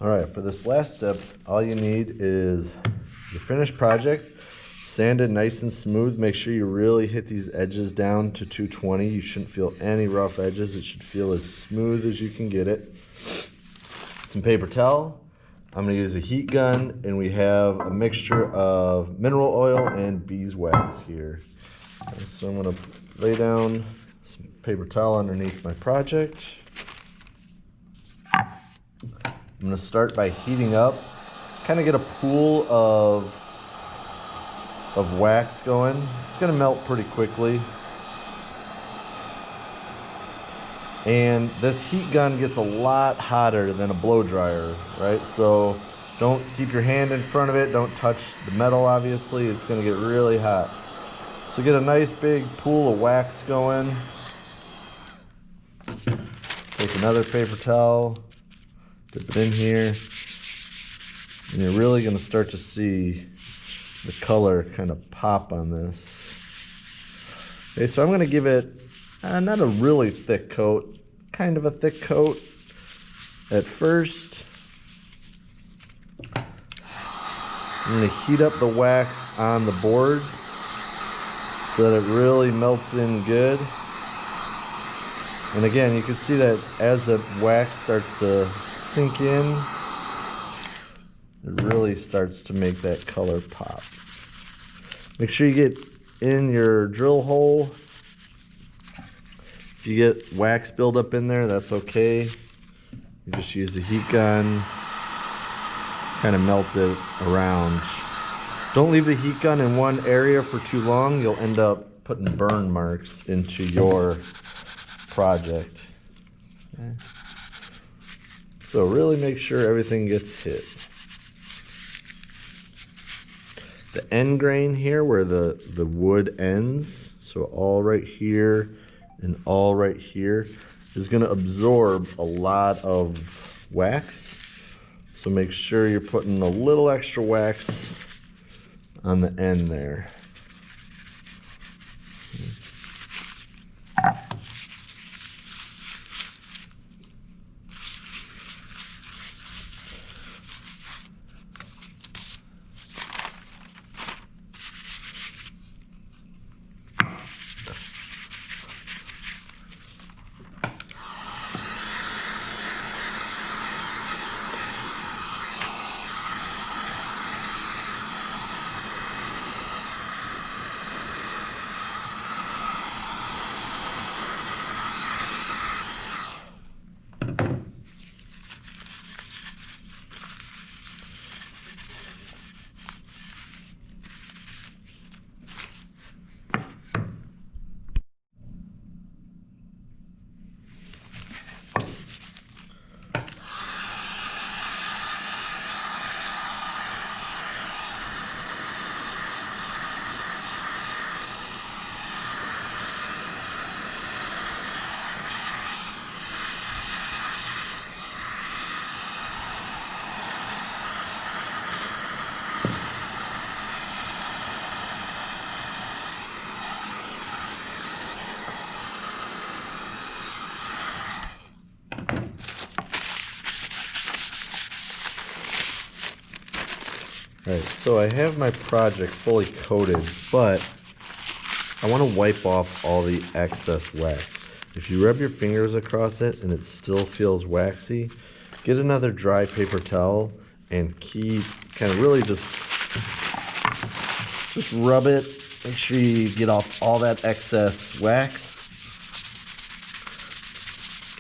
All right, for this last step, all you need is your finished project, sanded nice and smooth. Make sure you really hit these edges down to 220. You shouldn't feel any rough edges. It should feel as smooth as you can get it. Some paper towel. I'm gonna use a heat gun, and we have a mixture of mineral oil and beeswax here. Okay, so I'm gonna lay down some paper towel underneath my project. I'm gonna start by heating up, kind of get a pool of wax going. It's gonna melt pretty quickly. And this heat gun gets a lot hotter than a blow dryer, right? So don't keep your hand in front of it. Don't touch the metal, obviously. It's gonna get really hot. So get a nice big pool of wax going. Take another paper towel, dip it in here, and you're really gonna start to see the color kind of pop on this. Okay, so I'm gonna give it not a really thick coat, kind of a thick coat at first. I'm gonna heat up the wax on the board so that it really melts in good. And again, you can see that as the wax starts to sink in, it really starts to make that color pop. Make sure you get in your drill hole. If you get wax buildup in there, that's okay. You just use the heat gun, kind of melt it around. Don't leave the heat gun in one area for too long. You'll end up putting burn marks into your project. Okay. So really make sure everything gets hit. The end grain here where the wood ends, so all right here and all right here, is going to absorb a lot of wax. So make sure you're putting a little extra wax on the end there. Alright, so I have my project fully coated, but I want to wipe off all the excess wax. If you rub your fingers across it and it still feels waxy, get another dry paper towel and kind of really just rub it. Make sure you get off all that excess wax.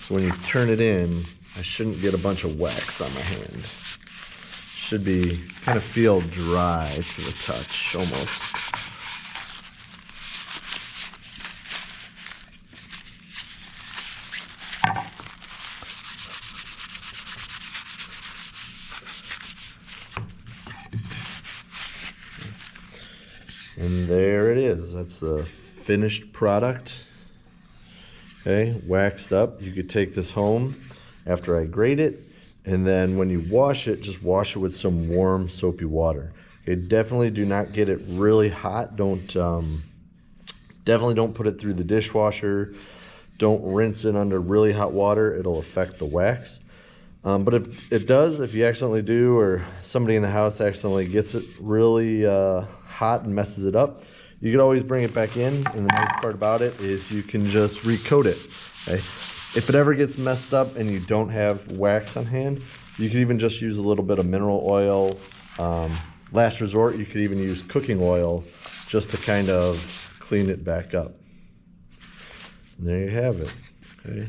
So when you turn it in, I shouldn't get a bunch of wax on my hand. Should be kind of feel dry to the touch almost. And there it is. That's the finished product. Okay, waxed up. You could take this home after I grate it. And then when you wash it, just wash it with some warm soapy water. Okay, definitely do not get it really hot. Definitely don't put it through the dishwasher. Don't rinse it under really hot water. It'll affect the wax. But if it does, if you accidentally do, or somebody in the house accidentally gets it really hot and messes it up, you could always bring it back in. And the nice part about it is you can just recoat it. Okay? If it ever gets messed up and you don't have wax on hand, you can even just use a little bit of mineral oil. Last resort, you could even use cooking oil just to kind of clean it back up. And there you have it. Okay.